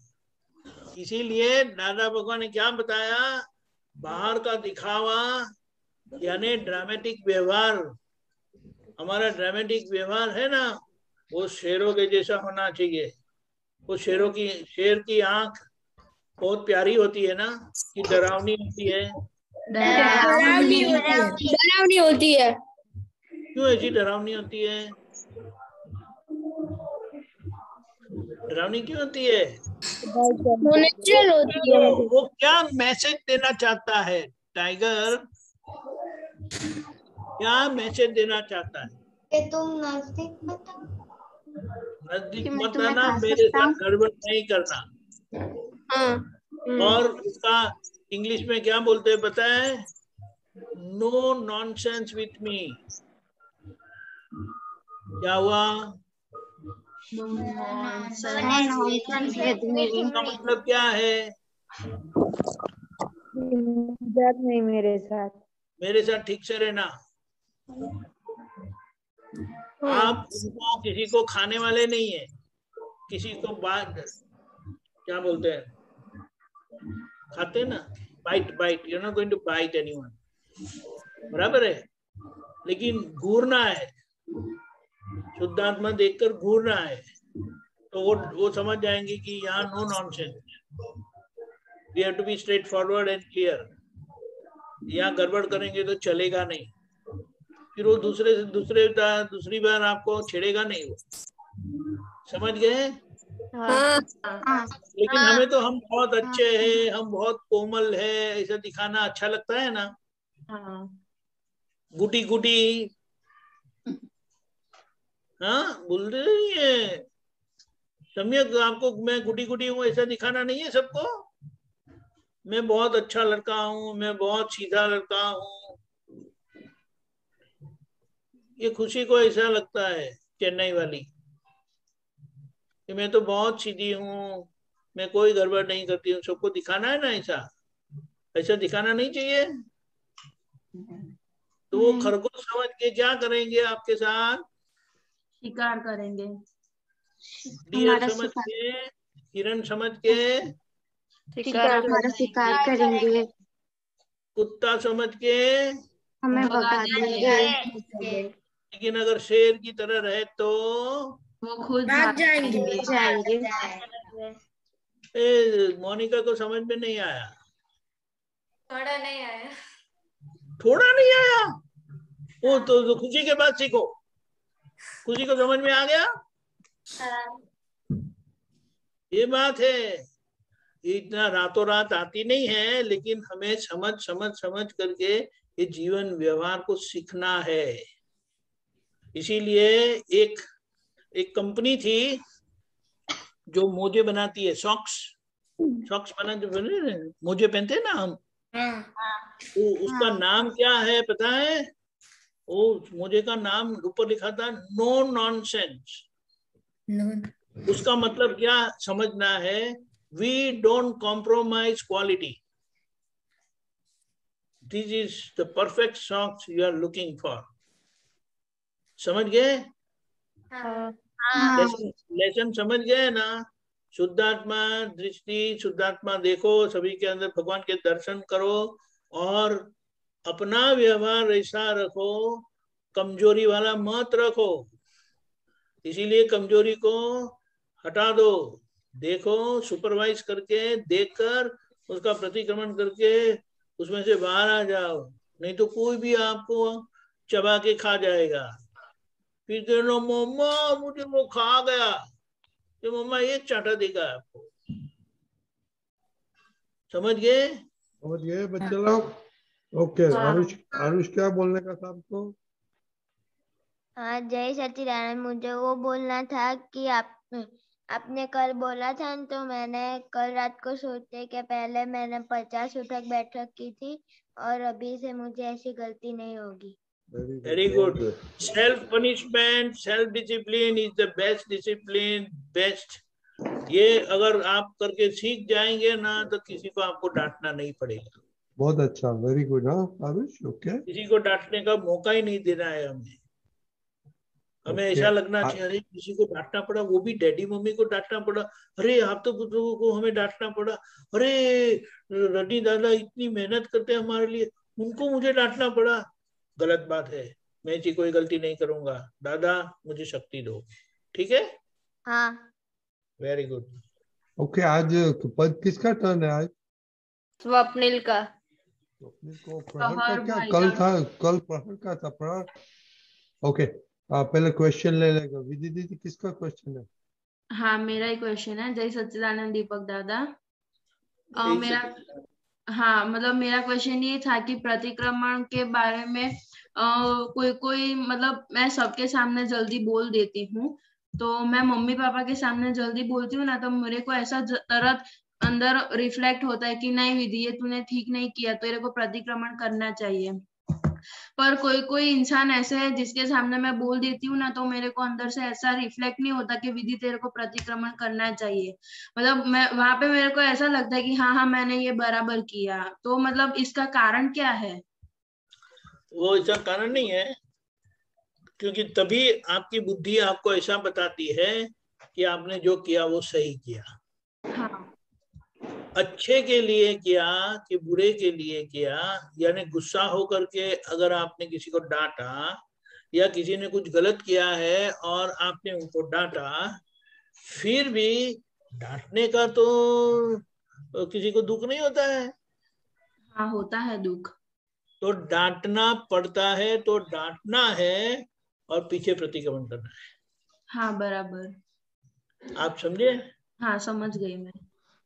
इसीलिए दादा भगवान ने क्या बताया? बाहर का दिखावा यानी ड्रामेटिक व्यवहार, हमारा ड्रामेटिक व्यवहार है ना, वो शेरों के जैसा होना चाहिए। वो शेर की आंख बहुत प्यारी होती है ना, कि डरावनी होती है? डरावनी होती है। क्यों ऐसी डरावनी होती है? डरावनी क्यों होती है? नेचुरल होती है। वो क्या मैसेज देना चाहता है? टाइगर क्या मैसेज देना चाहता है? कि तुम नास्तिक मत। नजदीक मत आना, मेरे साथ गड़बड़ नहीं करना। और उसका इंग्लिश में क्या बोलते हैं पता है? No nonsense with me. क्या हुआ? इसका मतलब क्या है? नहीं मेरे साथ ठीक से रहना। आप उनको किसी को खाने वाले नहीं है, किसी को बात क्या बोलते हैं, खाते ना, bite, you are not going to bite anyone, बराबर है। लेकिन घूरना है, शुद्ध आत्मा देखकर घूरना है, तो वो समझ जाएंगे कि यहाँ no nonsense, we have to be straightforward and clear. यहाँ गड़बड़ करेंगे तो चलेगा नहीं, फिर वो दूसरी बार आपको छेड़ेगा नहीं। वो समझ गए? लेकिन हमें तो हम बहुत अच्छे हैं, हम बहुत कोमल है, ऐसा दिखाना अच्छा लगता है ना। गुटी गुटी, हाँ बोल रही है सम्यक, आपको मैं गुटी गुटी हूँ ऐसा दिखाना नहीं है सबको। मैं बहुत अच्छा लड़का हूँ, मैं बहुत सीधा लड़का हूँ। ये खुशी को ऐसा लगता है चेन्नई वाली कि मैं तो बहुत सीधी हूँ, मैं कोई गड़बड़ नहीं करती हूँ, सबको दिखाना है ना। ऐसा दिखाना नहीं चाहिए। तो वो खरगोश समझ के क्या करेंगे आपके साथ? शिकार करेंगे। डियर समझ के, हिरण समझ के शिकार करेंगे। कुत्ता समझ के हमें भगा देंगे। लेकिन अगर शेर की तरह रहे तो वो खुद भाग जाएंगे। मोनिका को समझ में नहीं आया? थोड़ा नहीं आया। थोड़ा नहीं आया? वो तो खुशी के बाद सीखो। खुशी को समझ में आ गया? ये बात है, इतना रातों रात आती नहीं है, लेकिन हमें समझ करके ये जीवन व्यवहार को सीखना है। इसीलिए एक कंपनी थी जो मोजे बनाती है, सॉक्स बना, जो मोजे पहनते हैं ना हम, तो उसका नाम क्या है पता है? वो मोजे का नाम ऊपर लिखा था नो नॉनसेंस। उसका मतलब क्या समझना है? We don't compromise quality. This is the perfect socks you are looking for. समझ गए? लेसन समझ गए ना? शुद्धात्मा दृष्टि, शुद्धात्मा देखो, सभी के अंदर भगवान के दर्शन करो और अपना व्यवहार ऐसा रखो, कमजोरी वाला मत रखो। इसीलिए कमजोरी को हटा दो, देखो, सुपरवाइज करके, देखकर उसका प्रतिक्रमण करके उसमें से बाहर आ जाओ, नहीं तो कोई भी आपको चबा के खा जाएगा। फिर कहना मम्मा मुझे वो खा गया, तो मम्मा ये चाटा देगा आपको। समझ गए बच्चे लोग? ओके, आरुष क्या बोलने का था आपको? हाँ, जय सच्चिदानंद। मुझे वो बोलना था कि आपने कल बोला था, तो मैंने कल रात को सोते के पहले मैंने 50 उठक बैठक की थी, और अभी से मुझे ऐसी गलती नहीं होगी। Very good. Self punishment, self discipline is the best discipline, best. ये अगर आप करके सीख जाएंगे ना, तो किसी को आपको डांटना नहीं पड़ेगा। बहुत अच्छा, वेरी गुड। हाँ आरुष, ओके। किसी को डांटने का मौका ही नहीं देना है हमें ऐसा लगना चाहिए अरे किसी को डांटना पड़ा, वो भी डैडी मम्मी को डांटना पड़ा, अरे आप तो बुजुर्गों को हमें डांटना पड़ा, अरे रडी दादा इतनी मेहनत करते हैं हमारे लिए, उनको मुझे डांटना पड़ा। गलत बात है, मैं ऐसी कोई गलती नहीं करूंगा। दादा मुझे शक्ति दो, ठीक है? हाँ, वेरी गुड। ओके, आज पद किसका टर्न है आज? स्वप्निल का। स्वप्निल को प्रहर का क्या कल था? कल प्रहर का था, प्रहर। ओके, पहले क्वेश्चन ले लेगा। विधि दीदी, किसका क्वेश्चन है? हाँ, मेरा ही क्वेश्चन है। जय सच्चिदानंद दीपक दादा। मेरा मतलब मेरा क्वेश्चन ये था कि प्रतिक्रमण के बारे में कोई मतलब मैं सबके सामने जल्दी बोल देती हूँ, तो मैं मम्मी पापा के सामने जल्दी बोलती हूँ ना, तो मेरे को ऐसा तुरंत अंदर रिफ्लेक्ट होता है कि नहीं विधि, ये तूने ठीक नहीं किया, तेरे को प्रतिक्रमण करना चाहिए। पर कोई कोई इंसान ऐसे है जिसके सामने मैं बोल देती हूँ ना, तो मेरे को अंदर से ऐसा रिफ्लेक्ट नहीं होता कि विधि तेरे को प्रतिक्रमण करना चाहिए। मतलब मैं वहां पे मेरे को ऐसा लगता है कि हाँ हाँ मैंने ये बराबर किया। तो मतलब इसका कारण क्या है? वो ऐसा कारण नहीं है, क्योंकि तभी आपकी बुद्धि आपको ऐसा बताती है कि आपने जो किया वो सही किया। हाँ। अच्छे के लिए किया कि बुरे के लिए किया, यानी गुस्सा होकर के अगर आपने किसी को डांटा या किसी ने कुछ गलत किया है और आपने उनको डांटा, फिर भी डांटने का तो किसी को दुख नहीं होता है। हाँ होता है दुख। तो डांटना पड़ता है, तो डांटना है और पीछे प्रतिक्रमण करना है। हाँ बराबर। आप समझे? हाँ समझ गई मैं।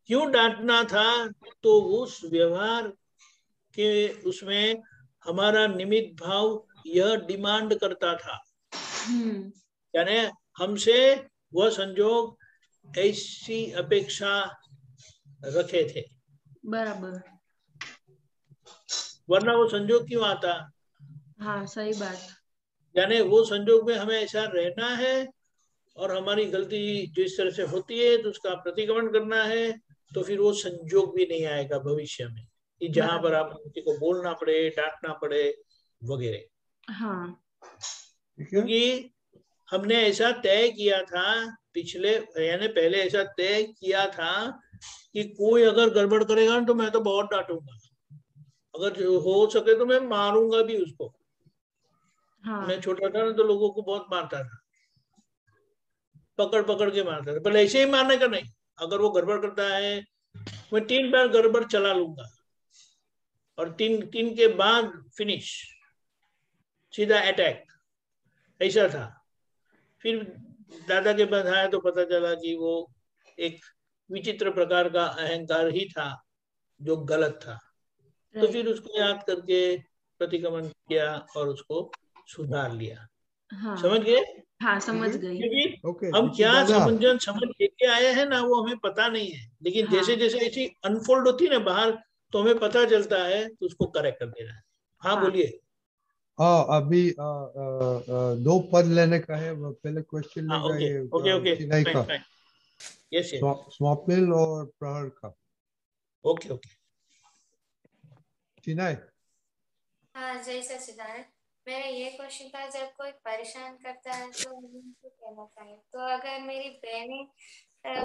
क्यों डांटना था? तो उस व्यवहार के उसमें हमारा निमित्त भाव यह डिमांड करता था, यानी हमसे वह संजोग ऐसी अपेक्षा रखे थे। बराबर। वरना वो संजोग क्यों आता? हाँ सही बात। यानी वो संजोग में हमें ऐसा रहना है और हमारी गलती जिस तरह से होती है तो उसका प्रतिक्रमण करना है, तो फिर वो संजोग भी नहीं आएगा भविष्य में कि जहां पर आप किसी को बोलना पड़े, डांटना पड़े वगैरह। हाँ। क्योंकि हमने ऐसा तय किया था पिछले, यानी पहले ऐसा तय किया था कि कोई अगर गड़बड़ करेगा तो मैं तो बहुत डांटूंगा, अगर हो सके तो मैं मारूंगा भी उसको। हाँ। मैं छोटा था ना तो लोगों को बहुत मारता था, पकड़ पकड़ के मारता था। पर ऐसे ही मारने का नहीं, अगर वो गड़बड़ करता है मैं 3 बार गड़बड़ चला लूंगा और 3 के बाद फिनिश, सीधा अटैक, ऐसा था। फिर दादा के पास आया तो पता चला कि वो एक विचित्र प्रकार का अहंकार ही था जो गलत था। तो फिर उसको याद करके प्रतिक्रमण किया और उसको सुधार लिया। हाँ। समझ गए? हाँ समझ गई। क्योंकि हम क्या समझ लेके आए हैं ना वो हमें पता नहीं है, लेकिन जैसे जैसे ऐसी अनफोल्ड होती है ना बाहर तो हमें पता चलता है, तो उसको करेक्ट कर देना है। हाँ बोलिए। अभी 2 पद लेने का है, पहले क्वेश्चन लेगा ये ओके चिनाई का, यस स्वप्निल और प्रहर का। ओके चिनाई। हाँ जय सच्चिदानंद। मेरा ये क्वेश्चन था, जब कोई परेशान करता है तो उनको कहना चाहिए, तो अगर मेरी बहनें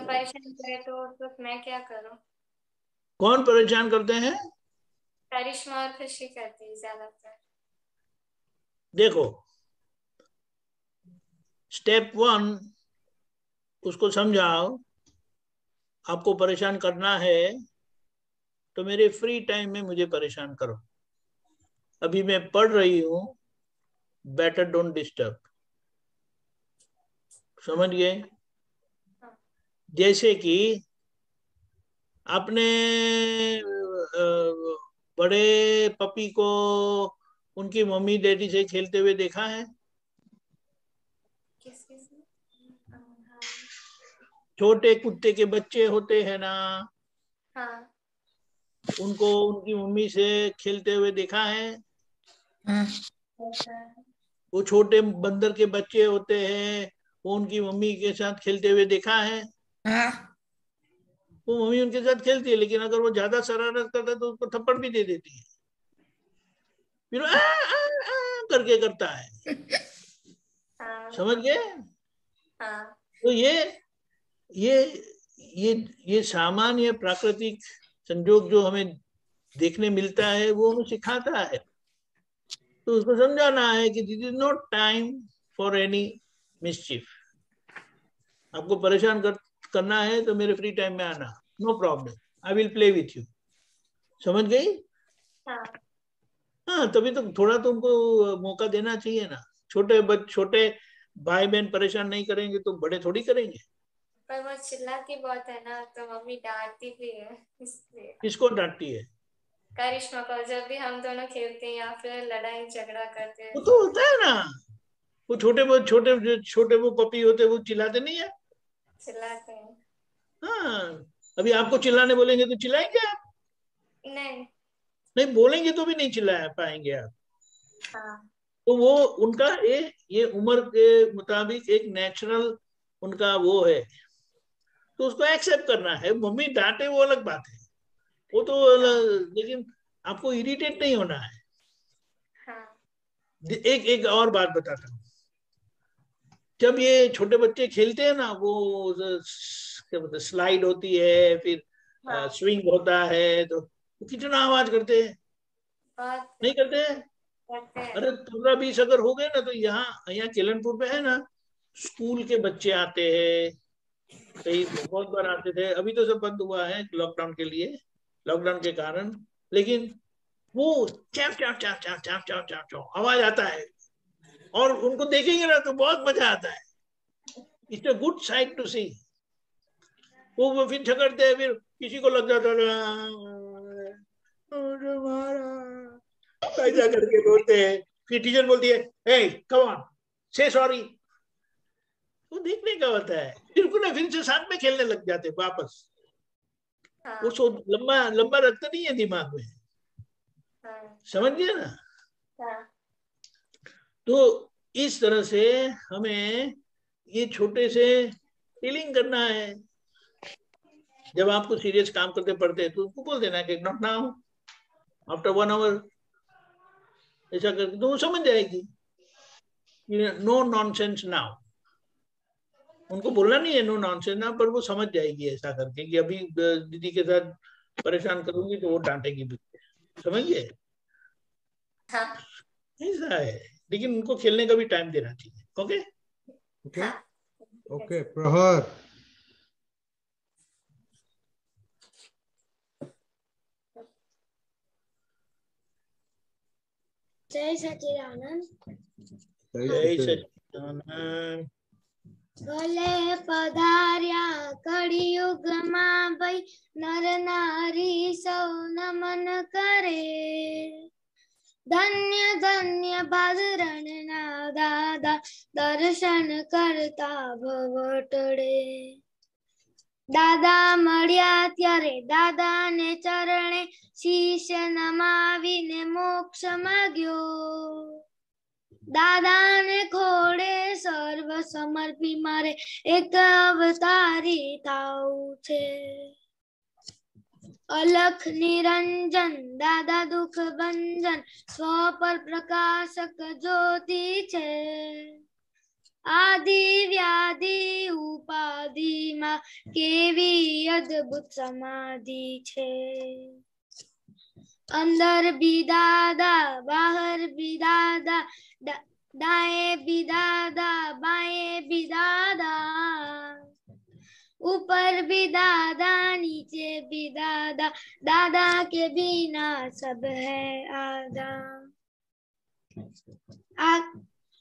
परेशान करे तो मैं क्या करूं? कौन परेशान करते हैं? करिश्मा और खुशी करती है ज्यादातर। देखो, स्टेप 1 उसको समझाओ, आपको परेशान करना है तो मेरे फ्री टाइम में मुझे परेशान करो। अभी मैं पढ़ रही हूं, बेटर डोंट डिस्टर्ब। समझ गए? जैसे कि आपने बड़े पपी को उनकी मम्मी डैडी से खेलते हुए देखा है? छोटे कुत्ते के बच्चे होते हैं ना, हाँ। उनको उनकी मम्मी से खेलते हुए देखा है? वो छोटे बंदर के बच्चे होते हैं, वो उनकी मम्मी के साथ खेलते हुए देखा है? वो मम्मी उनके साथ खेलती है, लेकिन अगर वो ज्यादा शरारत करता है तो उसको थप्पड़ भी दे देती है, फिर आ, आ, आ, करके करता है। समझ गए? तो ये सामान्य प्राकृतिक संजोग जो हमें देखने मिलता है वो हमें सिखाता है। तो उसको समझाना है कि this is not time for any मिसचिफ। आपको परेशान करना है तो मेरे फ्री टाइम में आना, no problem, I will play with you. समझ गई? हाँ, तभी तो थोड़ा तुमको मौका देना चाहिए ना। छोटे भाई बहन परेशान नहीं करेंगे तो बड़े थोड़ी करेंगे। पर वो चिल्लाती बहुत है ना, तो मम्मी डांटती भी है इसलिए। किसको डांटती है? करिश्मा को, जब भी हम दोनों खेलते हैं या फिर लड़ाई झगड़ा करते हैं। वो तो होता है ना, वो छोटे वो पपी होते वो चिल्लाते नहीं है? चिल्लाते हैं। हाँ, अभी आपको चिल्लाने बोलेंगे तो चिल्लाएंगे आप? नहीं। नहीं बोलेंगे तो भी नहीं चिल्ला पाएंगे आप। हाँ। तो वो उनका ये उम्र के मुताबिक एक नेचुरल उनका वो है, तो उसको एक्सेप्ट करना है। मम्मी डांटे वो अलग बात है, वो तो लेकिन आपको इरिटेट नहीं होना है। हाँ। एक और बात बताता हूँ, जब ये छोटे बच्चे खेलते हैं ना, वो क्या बोलते स्लाइड होती है, फिर हाँ। स्विंग होता है, तो वो कितना आवाज करते हैं, नहीं करते हैं? करते हैं। अरे 15-20 अगर हो गए ना, तो यहाँ केलनपुर पे है ना, स्कूल के बच्चे आते हैं, कई बहुत बार आते थे, अभी तो सब बंद हुआ है लॉकडाउन के लिए, लॉकडाउन के कारण। लेकिन वो chap chap chap chap chap chap chap chap आवाज आता है, और उनको देखेंगे ना तो बहुत मजा आता है। It's a good side to see. वो फिर झगड़ते हैं, फिर किसी को लग जाता है ऐसा करके बोलते हैं, फिर टीचर बोलती है हे कम ऑन से सॉरी। वो देखने का होता है, फिर से साथ में खेलने लग जाते वापस। हाँ। वो लंबा लंबा रखता नहीं है दिमाग में, हाँ। समझ गए ना? हाँ। तो इस तरह से हमें ये छोटे से फीलिंग करना है। जब आपको सीरियस काम करते पड़ते तो उसको बोल देना कि नॉट नाउ, आफ्टर 1 आवर, ऐसा करके तो वो समझ जाएगी। नो नॉनसेंस नाउ, उनको बोलना नहीं है नो नॉनसेंस नाउ, पर वो समझ जाएगी ऐसा करके कि अभी दीदी के साथ परेशान करूंगी तो वो डांटेगी भी, समझिए? हाँ। ऐसा है, लेकिन उनको खेलने का भी टाइम देना चाहिए। Okay okay okay. प्रहर, जय सच्चिदानंद। जय सच्चिदानंद। भले पधार्या कलियुगમાં भाई नर नारी सौ नमन करे। धन्य धन्य भादरण ना दादा दर्शन करતા ભવ ટળે। દાદા મળ્યા ત્યારે દાદાને ચરણે શીશ નમાવીને મોક્ષ માગ્યો। દાદાને ખોડે સર્વ સમર્પી મારે એક અવતારી થાવું છે। अलख निरंजन दादा दुख भंजन स्व पर प्रकाशक ज्योति छे। आदि व्याधि उपाधि માં કેવી અદ્ભુત સમાધિ છે। अंदर भी दादा बाहर भी दादा दाएं भी दादा बाएं भी दादा ऊपर भी दादा नीचे भी दादा दादा के बिना सब है आधा।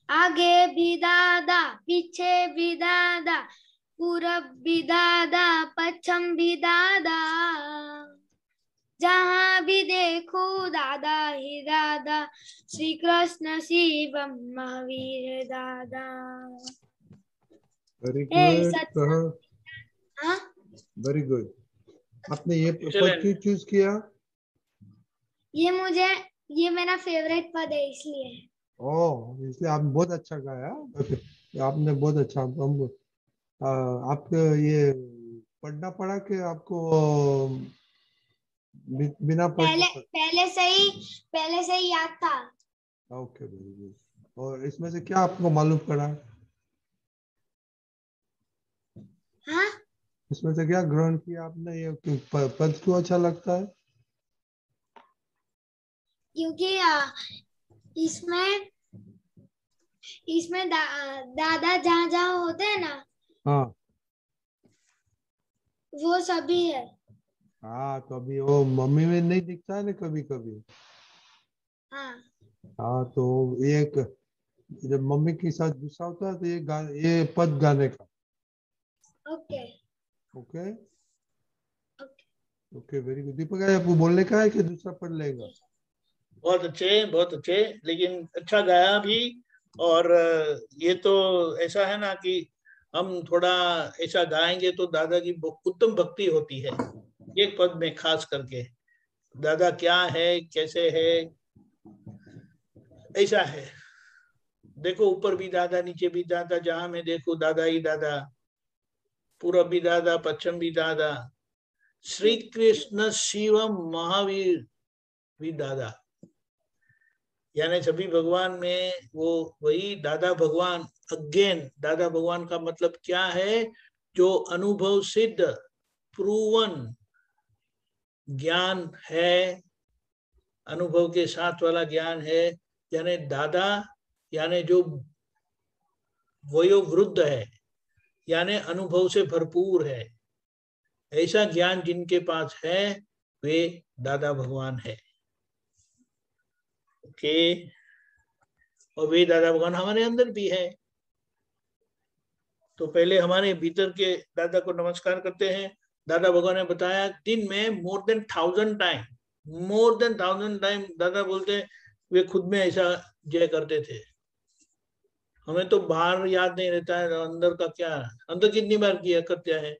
आगे भी दादा पीछे भी दादा पूरब भी दादा पश्चिम भी दादा जहाँ भी देखो दादा ही दादा श्री कृष्ण शिव महावीर दादा। Very good. हाँ वेरी गुड। आपने ये पद क्यों चूज किया? ये मेरा फेवरेट पद है इसलिए। ओह, इसलिए आपने बहुत अच्छा गाया। आपने बहुत अच्छा। आपको ये पढ़ना पड़ा कि आपको बिना पहले से ही याद था। Okay, very good. और इसमें से क्या आपको मालूम पड़ा? हाँ, इसमें से क्या ग्रहण किया आपने? ये पद क्यों अच्छा लगता है? क्योंकि इसमें दादा जहाँ जहाँ होते हैं ना, हाँ वो सभी है। हाँ, तो अभी वो मम्मी में नहीं दिखता है ना कभी कभी। हाँ हाँ, तो एक जब मम्मी के साथ गुस्सा होता है तो ये पद गाने का। Okay okay okay, very good. Deepak, आपको बोलने का है कि दूसरा पढ़ लेगा? बहुत अच्छे, लेकिन अच्छा गाया भी। और ये तो ऐसा है ना कि हम थोड़ा ऐसा गाएंगे तो दादा की उत्तम भक्ति होती है, एक पद में खास करके दादा क्या है कैसे है ऐसा है। देखो ऊपर भी दादा नीचे भी दादा, जहां मैं देखो दादा ही दादा, पूरब भी दादा पश्चिम भी दादा, श्री कृष्ण शिव महावीर भी दादा, यानी सभी भगवान में वो वही दादा भगवान। अगेन दादा भगवान का मतलब क्या है? जो अनुभव सिद्ध प्रूवन ज्ञान है, अनुभव के साथ वाला ज्ञान है, यानी दादा यानी जो वयोवृद्ध है, यानी अनुभव से भरपूर है, ऐसा ज्ञान जिनके पास है वे दादा भगवान है। ओके, और वे दादा भगवान हमारे अंदर भी है। तो पहले हमारे भीतर के दादा को नमस्कार करते हैं। दादा भगवान ने बताया दिन में मोर देन 1000 टाइम दादा बोलते वे खुद में ऐसा जय करते थे। हमें तो बाहर याद नहीं रहता है, अंदर का क्या, अंदर कितनी बार किया करते हैं,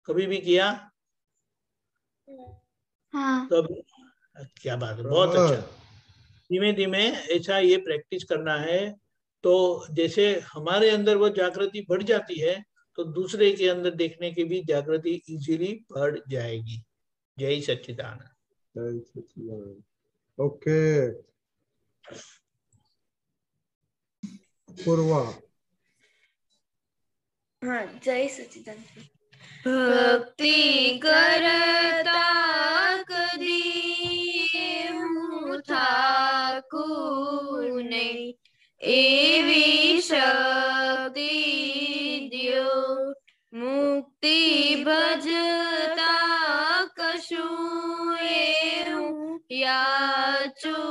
कभी भी किया? हाँ। कभी? क्या बात है, बहुत अच्छा। धीमे धीमे ऐसा ये प्रैक्टिस करना है, तो जैसे हमारे अंदर वो जागृति बढ़ जाती है तो दूसरे के अंदर देखने की भी जागृति इजीली बढ़ जाएगी। जय सच्चिदानंद। जय सच्चिदानंद। ओके, पूर्वा। हाँ, जय सच्चिदानंद। भक्ति करता कदी हूँ ठाकुर ने एवी शक्ति दियो, मुक्ति भजता कशु एहूँ याचू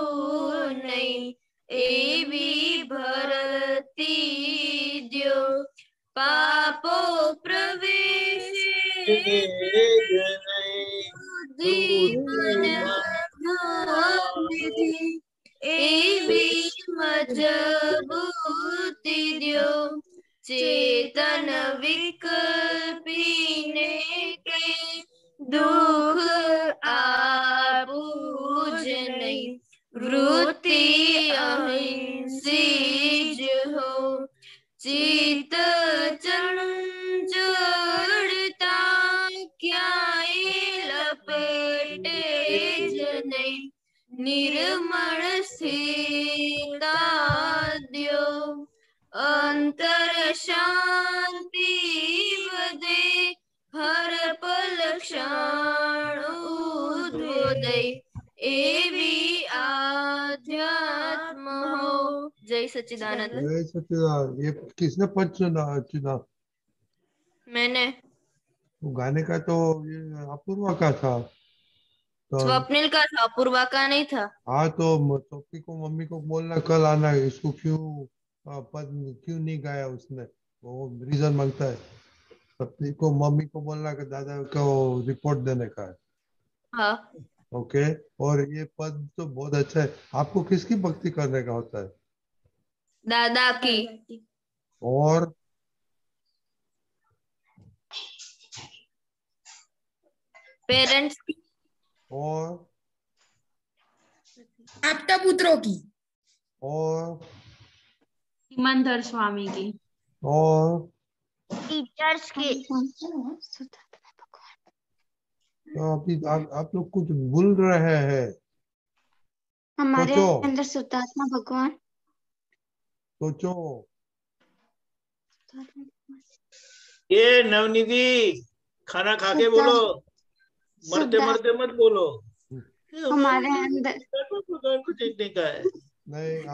नहीं, एवी भरती दियो, पापो प्रवेश एवी मजबूती दियो, चेतन विकल्पीने के दुख आपूज नहीं, वृत्ति अहिंसी हो, चित चंचलता क्या लपेटे जने, निर्मल स्थिरता द्यो, अंतर शांति वदे, हर पल क्षण उद्बोधय, एवी आध्यात्म हो। जय सच्चिदानंद। जय सच्चिदानंद। ये किसने पद चुना? मैंने। गाने का तो ये अपूर्वा का था। तो स्वप्निल का था, अपूर्वा का नहीं था। हाँ, तो टोपी को मम्मी को बोलना कल आना, इसको क्यों पद क्यों नहीं गाया उसने, वो रीजन मांगता है। टोपी को मम्मी को बोलना कि दादा को रिपोर्ट देने का है। हाँ। ओके, और ये पद तो बहुत अच्छा है। आपको किसकी भक्ति करने का होता है? दादा की। और पेरेंट्स की। और आपका पुत्रों की। और सिमंदर स्वामी की। और टीचर्स की। तो अभी आप लोग कुछ भूल रहे हैं। हमारे सोचो। अंदर शुद्धात्मा भगवान। सोचो। ये नवनिधि खाना खा के बोलो, मरते मरते मत बोलो। हमारे अंदर भगवान को देखने का है। नहीं,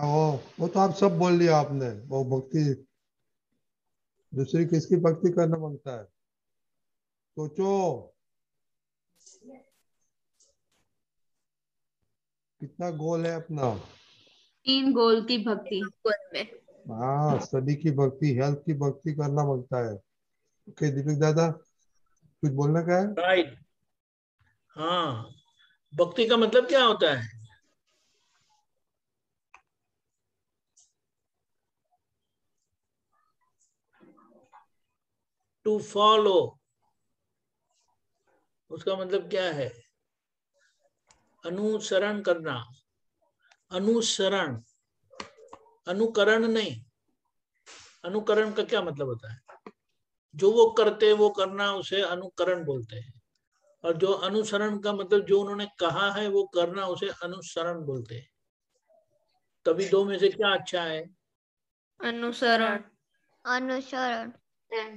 वो तो आप सब बोल दिया आपने। वो भक्ति दूसरी किसकी भक्ति करना मांगता है? सोचो कितना गोल है अपना। 3 गोल की भक्ति। हाँ, स्टडी की भक्ति, हेल्थ की भक्ति करना मांगता है। ओके दीपक दादा, कुछ बोलना क्या है? राइट। हाँ, भक्ति का मतलब क्या होता है? टू फॉलो, उसका मतलब क्या है? अनुसरण करना, अनुसरण, अनुकरण नहीं। अनुकरण का क्या मतलब होता है? जो वो करते वो करना, उसे अनुकरण बोलते हैं। और जो अनुसरण का मतलब जो उन्होंने कहा है वो करना, उसे अनुसरण बोलते हैं। तभी दो में से क्या अच्छा है? अनुसरण। अनुसरण।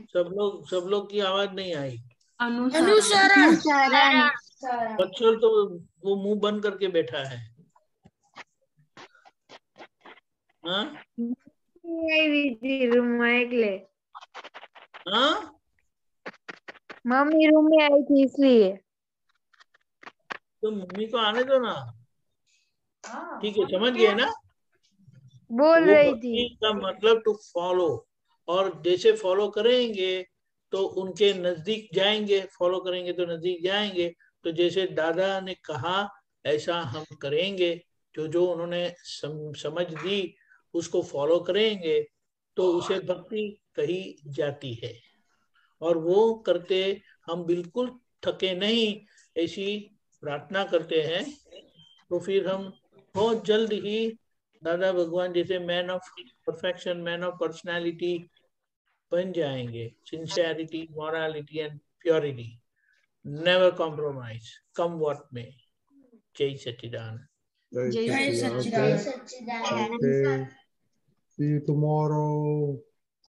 सब लोग की आवाज नहीं आई। अनुसरण। बच्चों तो वो मुंह बंद करके बैठा है। हाँ रूम में एकले। हाँ, मम्मी रूम में आई थी इसलिए। तो मम्मी को आने दो ना। ठीक है, समझ गए ना? बोल वो रही भक्ति थी। का मतलब टू फॉलो, और जैसे फॉलो करेंगे तो उनके नजदीक जाएंगे, फॉलो करेंगे तो नजदीक जाएंगे। तो जैसे दादा ने कहा ऐसा हम करेंगे, जो जो उन्होंने समझ दी उसको फॉलो करेंगे, तो उसे भक्ति कही जाती है। और वो करते हम बिल्कुल थके नहीं, ऐसी प्रार्थना करते हैं, तो फिर हम बहुत जल्द ही दादा भगवान जैसे man of perfection, man of personality बन जाएंगे। Sincerity, morality and purity, never compromise, come what में। जय सच्चिदानंद। जय सच्चिदानंद। Okay. See you tomorrow.